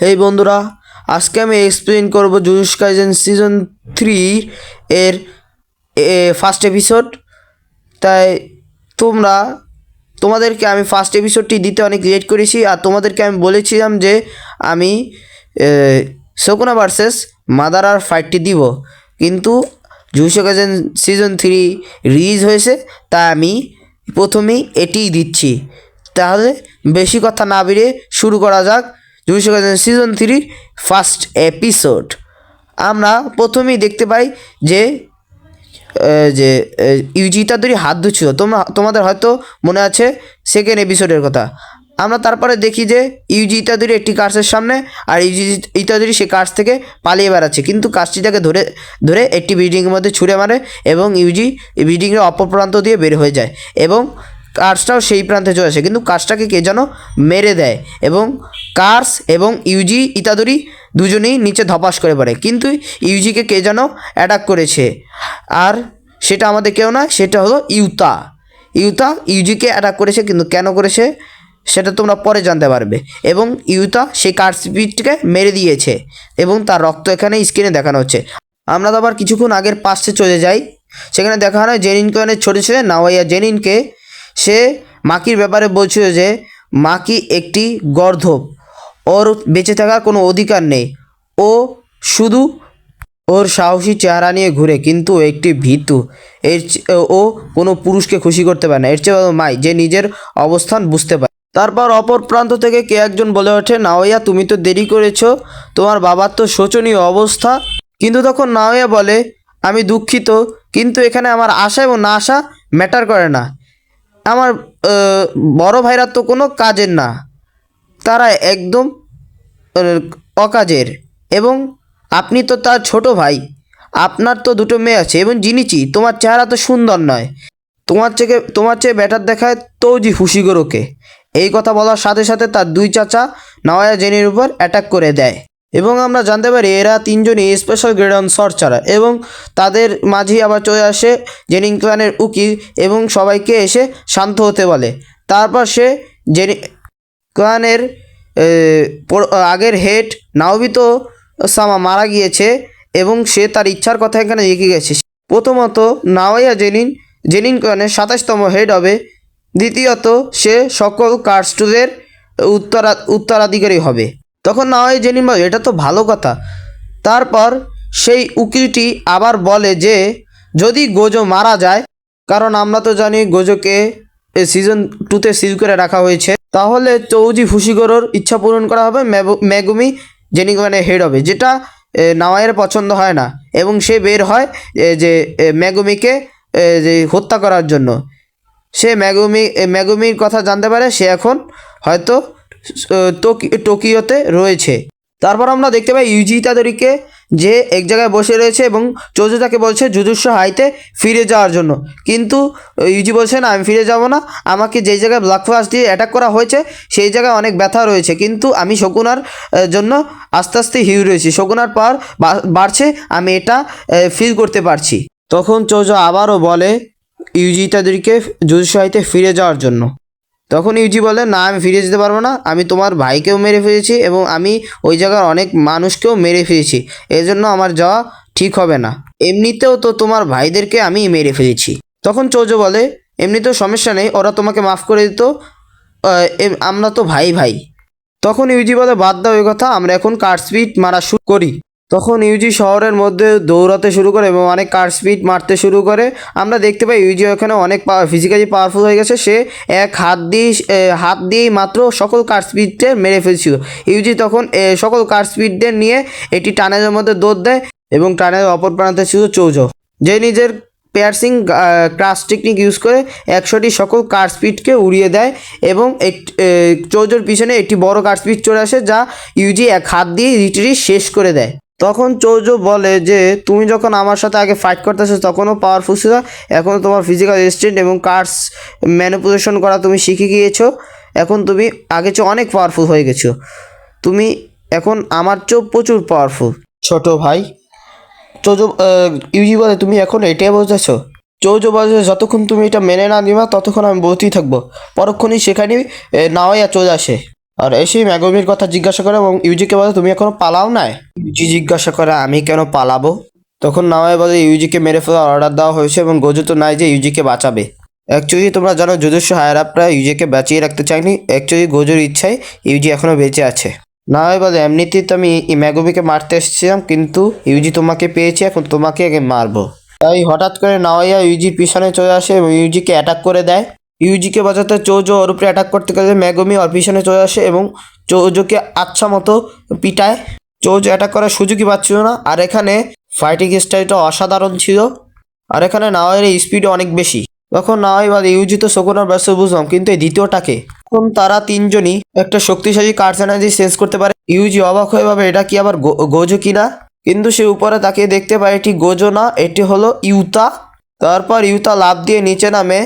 এই বন্ধুরা, আজকে আমি এক্সপ্লেন করব জুজুৎসু কাইসেন সিজন 3 এর ফার্স্ট এপিসোড। তাই তোমাদেরকে আমি ফার্স্ট এপিসোডটি দিতে অনেক লেট করেছি, আর তোমাদেরকে আমি বলেছিলাম যে আমি শকুনা ভার্সেস মাদারার ফাইটটি দিব, কিন্তু জুজুৎসু কাইসেন সিজন 3 রিলিজ হয়েছে, তাই আমি প্রথমেই এটিই দিচ্ছি। তাহলে বেশি কথা না বেরিয়ে শুরু করা যাক jujutsu Kaisen season 3 first episode. আমরা প্রথমেই দেখতে পাই যে যে ইউজি ইতাদোরি হাত ধুচ্ছিল। তোমাদের হয়তো মনে আছে সেকেন্ড এপিসোডের কথা। আমরা তারপরে দেখি যে ইউজি ইতাদোরি একটি কার্সের সামনে, আর ইউজি ইতাদোরি সে কার্স থেকে পালিয়ে বেড়াচ্ছে, কিন্তু কার্সটিটাকে ধরে ধরে একটি বিল্ডিংয়ের মধ্যে ছুঁড়ে মারে এবং ইউজি বিল্ডিংয়ের অপর প্রান্ত দিয়ে বের হয়ে যায় এবং কার্সটাও সেই প্রান্তে চলে আসে, কিন্তু কার্সটাকে কে যেন মেরে দেয় এবং কার্স এবং ইউজি ইতাদোরি দুজনেই নিচে ধপাস করে পড়ে। কিন্তু ইউজিকে কে যেন অ্যাটাক করেছে, আর সেটা আমাদের কেউ না, সেটা হলো ইউতা ইউজিকে অ্যাটাক করেছে। কিন্তু কেন করেছে সেটা তোমরা পরে জানতে পারবে। এবং ইউতা সেই কার্সপিটকে মেরে দিয়েছে এবং তার রক্ত এখানে স্ক্রিনে দেখানো হচ্ছে। আমরা তো আবার কিছুক্ষণ আগের পাশে চলে যাই, সেখানে দেখানো হয় জেনিনকে অনেক ছোটো ছেলে নাওয়াইয়া জেনিনকে। সে মাকির ব্যাপারে বলছিল যে মাকি একটি গর্ধব, ওর বেঁচে থাকার কোনো অধিকার নেই, ও শুধু ওর সাহসী চেহারা নিয়ে ঘুরে, কিন্তু একটি ভীতু। ও কোনো পুরুষকে খুশি করতে পারে না, এর চেয়ে মাই যে নিজের অবস্থান বুঝতে পারে। তারপর অপর প্রান্ত থেকে কে একজন বলে ওঠে, নাওয়াইয়া তুমি তো দেরি করেছো, তোমার বাবার তো শোচনীয় অবস্থা। কিন্তু তখন নাওয়াইয়া বলে, আমি দুঃখিত, কিন্তু এখানে আমার আশা এবং না আসা ম্যাটার করে না। আমার বড় ভাইরা তো কোনো কাজের না, তারা একদম অকাজের, এবং আপনি তো তার ছোট ভাই, আপনার তো দুটো মেয়ে আছে এবং জিনিচি তোমার চেহারা তো সুন্দর নয়, তোমার চেয়ে ব্যাটার দেখায় তৌজি ফুশিগোরোকে। এই কথা বলার সাথে সাথে তার দুই চাচা নাওয়ায়া জেনির উপর অ্যাটাক করে দেয় এবং আমরা জানতে পারি এরা তিনজনই স্পেশাল গ্রেড অন সর্চারার। এবং তাদের মাঝেই আবার চলে আসে জেনিন ক্লানের উকিল এবং সবাইকে এসে শান্ত হতে বলে। তারপর সে ক্লানের আগের হেড নাওবিতো সামা মারা গিয়েছে এবং সে তার ইচ্ছার কথা এখানে লিখে গেছে। প্রথমত নাওয়াইয়া জেনিন ক্লানের 27তম হেড হবে। দ্বিতীয়ত সে সকল কার্সটুদের উত্তরাধিকারী হবে। তখন নাওয়াইয়া জেনিন বলে এটা তো ভালো কথা। তারপর সেই উকিলটি আবার বলে যে যদি গোজো মারা যায়, কারণ আমরা তো জানি গোজোকে সিজন 2তে সিল করে রাখা হয়েছে, তাহলে চৌজি ফুশিগোরোর ইচ্ছা পূরণ করা হবে, মেগুমি জেনিগনের হেড হবে, যেটা নাওয়াইয়ের পছন্দ হয় না এবং সে বের হয় যে মেগুমিকে যে হত্যা করার জন্য। সে মেগুমির কথা জানতে পারে, সে এখন হয়তো টোকিওতে রয়েছে। তারপর আমরা দেখতে পাই ইউজি ইতাদোরিকে, যে এক জায়গায় বসে রয়েছে এবং চোজো তাকে বলছে জুজুৎসু হাইতে ফিরে যাওয়ার জন্য, কিন্তু ইউজি বলছে না, আমি ফিরে যাব না, আমাকে যেই জায়গায় ব্ল্যাক ফাস্ট দিয়ে অ্যাটাক করা হয়েছে সেই জায়গায় অনেক ব্যথা রয়েছে, কিন্তু আমি শকুনার জন্য আস্তে আস্তে হিল রয়েছি, শকুনার পাওয়ার বাড়ছে, আমি এটা ফিল করতে পারছি। তখন চোজো আবারও বলে ইউজি ইতাদোরিকে জুজুৎসু হাইতে ফিরে যাওয়ার জন্য। তখন ইউজি বলে না, আমি ফিরে যেতে পারবো না, আমি তোমার ভাইকেও মেরে ফেলেছি এবং আমি ওই জায়গার অনেক মানুষকেও মেরে ফেলেছি, এজন্য আমার যাওয়া ঠিক হবে না, এমনিতেও তো তোমার ভাইদেরকে আমি মেরে ফেলেছি। তখন চৌজো বলে এমনিতেও সমস্যা নেই, ওরা তোমাকে মাফ করে দিত, আমরা তো ভাই ভাই। তখন ইউজি বলে বাদ দাও এই কথা, আমরা এখন কার্সপিট মারা শুরু করি। তখন ইউজি শহরের মধ্যে দৌড়াতে শুরু করে এবং অনেক কার্সপিট মারতে শুরু করে। আমরা দেখতে পাই ইউজি ওখানে অনেক ফিজিক্যালি পাওয়ারফুল হয়ে গেছে, সে এক হাত দিয়েই মাত্র সকল কার্সপিটদের মেরে ফেলছিল। ইউজি তখন সকল কার্সপিটদের নিয়ে একটি টানেলের মধ্যে দৌড় দেয় এবং টানেলের অপর প্রান্তে ছিল চৌজো, যে নিজের পিয়ার্সিং ক্রাশ টেকনিক ইউজ করে 100টি সকল কার্সপিটকে উড়িয়ে দেয় এবং চৌজোর পিছনে একটি বড় কার্সপিট চলে আসে, যা ইউজি এক হাত দিয়ে লিটারি শেষ করে দেয়। তখন চৌজো বলে যে তুমি যখন আমার সাথে আগে ফাইট করতেছো তখনও পাওয়ারফুল ছিল, এখনও তোমার ফিজিক্যাল রেজিস্ট্যান্ট এবং কার্স ম্যানিপুলেশন করা তুমি শিখে গিয়েছো, এখন তুমি আগে চেয়ে অনেক পাওয়ারফুল হয়ে গেছো, তুমি এখন আমার চেয়েও প্রচুর পাওয়ারফুল ছোট ভাই। চৌজো ইউজি বলে তুমি এখন এটাই বোঝাচ্ছ? চৌজো বলে যতক্ষণ তুমি এটা মেনে না নিবা ততক্ষণ আমি বলতেই থাকবো। পরক্ষণই সেখানে নাওয়াইয়া চলে আসে। আর এসেই ম্যাগমির কথা জিজ্ঞাসা করে এবং ইউজিকে বলে তুমি এখনো পালাও নাই। ইউজি জিজ্ঞাসা করে আমি কেন পালাবো? তখন নাওয়াই বলে ইউজিকে মেরে ফেলার অর্ডার দেওয়া হয়েছে এবং গোজো তো নাই যে ইউজিকে বাঁচাবে। অ্যাকচুয়ালি তোমরা জানো জুজুৎসু হায়ার আপরা ইউজিকে বাঁচিয়ে রাখতে চায়নি, অ্যাকচুয়ালি গোজোর ইচ্ছায় ইউজি এখনো বেঁচে আছে। নাওয়াই বলে এমনিতেই তো আমি ম্যাগমিকে মারতে এসেছিলাম, কিন্তু ইউজি তোমাকে পেয়েছি, এখন তোমাকে আগে মারবো। তাই হঠাৎ করে নাওয়াইয়া ইউজির পিছনে চলে আসে এবং ইউজিকে অ্যাটাক করে দেয়। ইউজিকে বাঁচাতে চৌজো ওর উপরে অ্যাটাক করতে গেলে ম্যাগমি ওর পিছনে চলে আসে এবং চৌজোকে আচ্ছা মতো পিটায়। চৌজো অ্যাটাক করার সুযোগই পাচ্ছিল না। আর এখানে ফাইটিং স্টাইলটা অসাধারণ ছিল, আর এখানে নাওয়াইয়ের স্পিডও অনেক বেশি। তখন নাওয়াই বলে ইউজি তো শকুনার ব্যবসা বুঝলাম, কিন্তু এই দ্বিতীয়টাকে? তখন তারা তিনজনই একটা শক্তিশালী কার্স এনার্জি সেন্স করতে পারে। ইউজি অবাক হয়ে ভাবে এটা কি আবার গোজো কিনা, কিন্তু সে উপরে তাকিয়ে দেখতে পায় এটি গোজো না, এটি হলো ইউতা। তারপর ইউতা লাফ দিয়ে নিচে নামে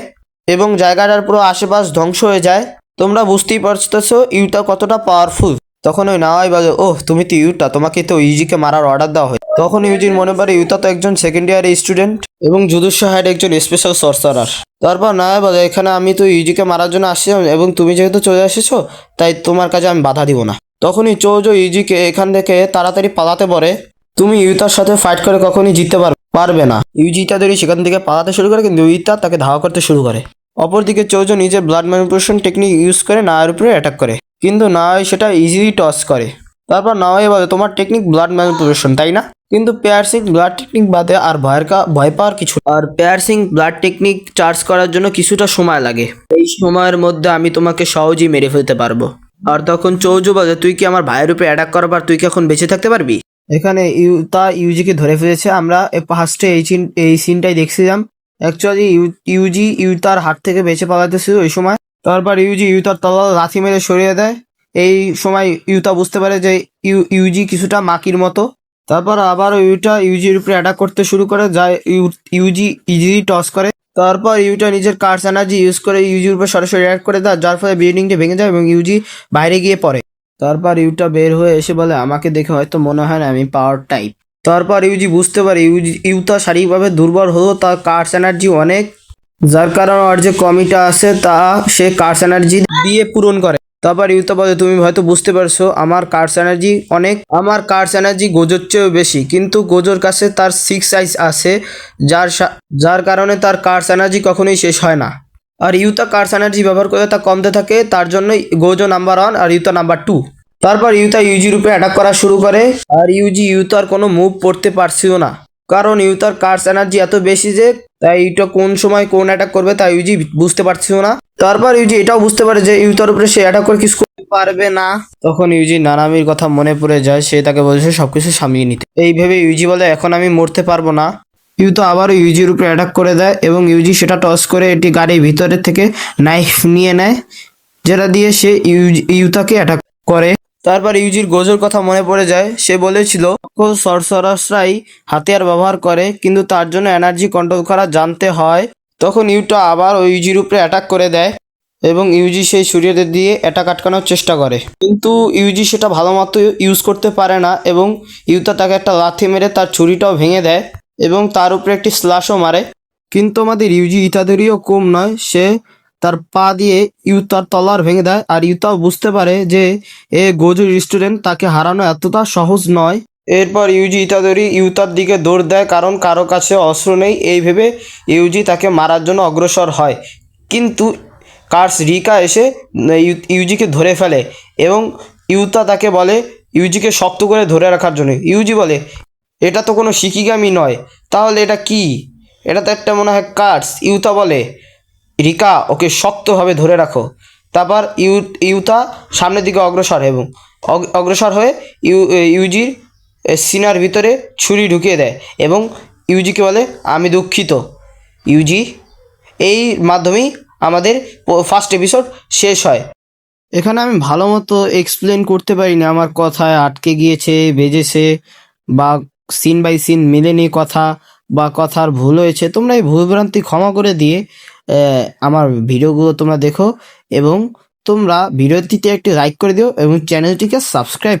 এবং জায়গাটার পুরো আশেপাশ ধ্বংস হয়ে যায়। তোমরা বুঝতেই পারতেছো ইউতা কতটা পাওয়ারফুল। তখন ওই নাওয়াই বলে ওহ তুমি তো ইউতা, তোমাকে তো ইউজিকে মারার অর্ডার দেওয়া হয়। তখন ইউজির মনে পড়ে ইউতা তো একজন সেকেন্ড ইয়ারের স্টুডেন্ট এবং জুজুৎসু হায়ার একজন স্পেশাল সর্সারার। তারপর নাওয়াই বলে এখানে আমি তো ইউজিকে মারার জন্য আসছিলাম এবং তুমি যেহেতু চলে এসেছো তাই তোমার কাছে আমি বাধা দিব না। তখনই চৌজো ইউজিকে এখান থেকে তাড়াতাড়ি পালাতে পারে। তুমি ইউতার সাথে ফাইট করে কখনই জিততে পারবে না। ইউজি তাদেরই সেখান থেকে পালাতে শুরু করে, কিন্তু ইউতা তাকে ধাওয়া করতে শুরু করে। অপরদিকে চৌজো নিজের ব্লাড ম্যানিপুলেশন টেকনিক ইউজ করে নাওয়াইয়ের উপরে অ্যাটাক করে, কিন্তু নাওয়াই সেটা ইজিলি টস করে। তারপর নাওয়াই বলে তোমার টেকনিক ব্লাড ম্যানিপুলেশন তাই না, কিন্তু পেয়ারসিং ব্লাড টেকনিক বাদে আর ভয় পাওয়ার কিছু, আর পেয়ারসিং ব্লাড টেকনিক চার্জ করার জন্য কিছুটা সময় লাগে, এই সময়ের মধ্যে আমি তোমাকে সহজেই মেরে ফেলতে পারবো। আর তখন চৌজো বলে তুই কি আমার ভাইয়ের উপরে অ্যাটাক করার তুই কি এখন বেঁচে থাকতে পারবি? এখানে ইউতা ইউজিকে ধরে ফেলেছে। আমরা ফার্স্টে এই সিনটাই দেখছিলাম। অ্যাকচুয়ালি ইউজি ইউতার হাত থেকে বেঁচে পালাতেছিল ওই সময়। তারপর ইউজি ইউতার তলোয়ার লাথি মেরে সরিয়ে দেয়। এই সময় ইউতা বুঝতে পারে যে ইউজি কিছুটা মাকির মতো। তারপর আবার ইউজির উপরে অ্যাটাক করতে শুরু করে, যা ইউজি ইজিলি টস করে। তারপর ইউটা নিজের কার্স এনার্জি ইউজ করে ইউজির উপর সরাসরি অ্যাটাক করে দেয়, যার ফলে বিল্ডিংটি ভেঙে যায় এবং ইউজি বাইরে গিয়ে পড়ে। তারপর ইউটা বের হয়ে এসে বলে আমাকে দেখে হয়তো মনে হয় না আমি পাওয়ার টাইপ। তারপর ইউজি বুঝতে পারে ইউতা শারীরিকভাবে দুর্বল হলেও তার কার্স এনার্জি অনেক, যার কারণে ওর যে কমিটা আছে তা সে কার্স এনার্জি দিয়ে পূরণ করে। তারপর ইউতা বলে তুমি হয়তো বুঝতে পারছো আমার কার্স এনার্জি অনেক, আমার কার্স এনার্জি গোজোর চেয়েও বেশি, কিন্তু গোজোর কাছে তার 6 আইস আছে, যার কারণে তার কার্স এনার্জি কখনোই শেষ হয় না। আর ইউতা কার্স এনার্জি ব্যবহার করে তা কমতে থাকে, তার জন্যই গোজো নাম্বার 1 আর ইউতা নাম্বার 2। তারপর ইউতা ইউজির উপরে অ্যাটাক করা শুরু করে, আর ইউতার কোনো মুভ করতে পারছিল না, কারণ ইউতার কার্স এনার্জি এত বেশি যে তাই ইউটা কোন সময় কোন অ্যাটাক করবে তা ইউজি বুঝতে পারছিল না। তারপর ইউজি এটাও বুঝতে পারে যে ইউতার উপরে সে অ্যাটাক করে কিছু করতে পারবে না। তখন ইউজি নানামির কথা মনে পড়ে যায়, সে তাকে বলেছে সবকিছু সামলিয়ে নিতে। এই ভেবে ইউজি বলে এখন আমি মরতে পারবো না। ইউতা আবারও ইউজির উপরে অ্যাটাক করে দেয় এবং ইউজি সেটা টস করে এটি গাড়ির ভিতরের থেকে নাইফ নিয়ে নেয়, যেটা দিয়ে সে ইউতাকে অ্যাটাক করে। তারপর ইউজির গোজোর কথা মনে পড়ে যায়, সে বলেছিল সর্সারাসরাই হাতিয়ার ব্যবহার করে, কিন্তু তার জন্য এনার্জি কন্ট্রোল করা জানতে হয়। তখন ইউটা আবার ইউজির উপরে অ্যাটাক করে দেয় এবং ইউজি সেই সূর্যদের দিয়ে অ্যাটাক আটকানোর চেষ্টা করে, কিন্তু ইউজি সেটা ভালো মতো ইউজ করতে পারে না এবং ইউতা তাকে একটা লাথি মেরে তার ছুরিটাও ভেঙে দেয় এবং তার উপরে একটি স্ল্যাশও মারে। কিন্তু আমাদের ইউজি ইতাদেরও কম নয়, সে তার পা দিয়ে ইউতার তলোয়ার ভেঙে দেয়। আর ইউতাও বুঝতে পারে যে গোজো স্টুডেন্ট, তাকে হারানো এতটা সহজ নয়। এরপর ইউজি ইতাদরি ইউতার দিকে দৌড় দেয়, কারণ কারো কাছে অস্ত্র নেই। এই ভেবে ইউজি তাকে মারার জন্য অগ্রসর হয়, কিন্তু কার্স রিকা এসে ইউজিকে ধরে ফেলে এবং ইউতা তাকে বলে ইউজিকে শক্ত করে ধরে রাখার জন্য। ইউজি বলে এটা তো কোনো শিকিগামি নয়, তাহলে এটা কি? এটা তো একটা মনে হয় কার্স। ইউতা বলে রিকা ওকে শক্তভাবে ধরে রাখো। তারপর ইউতা সামনের দিকে অগ্রসর হয়ে ইউজির সিনার ভিতরে ছুরি ঢুকিয়ে দেয় এবং ইউজিকে বলে আমি দুঃখিত ইউজি। এই মাধ্যমেই আমাদের ফার্স্ট এপিসোড শেষ হয়। এখানে আমি ভালো মতো এক্সপ্লেন করতে পারি না, আমার কথায় আটকে গিয়েছে, বেজেছে, বা সিন বাই সিন মেলেনি কথা, বা কথার ভুল হয়েছে। তোমরা এই ভুলভ্রান্তি ক্ষমা করে দিয়ে আমার ভিডিওগুলো তোমরা দেখো এবং তোমরা ভিডিওটিতে একটি লাইক করে দিও এবং চ্যানেলটিকে সাবস্ক্রাইব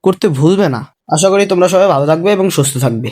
করতে ভুলবে না। আশা করি তোমরা সবাই ভালো থাকবে এবং সুস্থ থাকবে।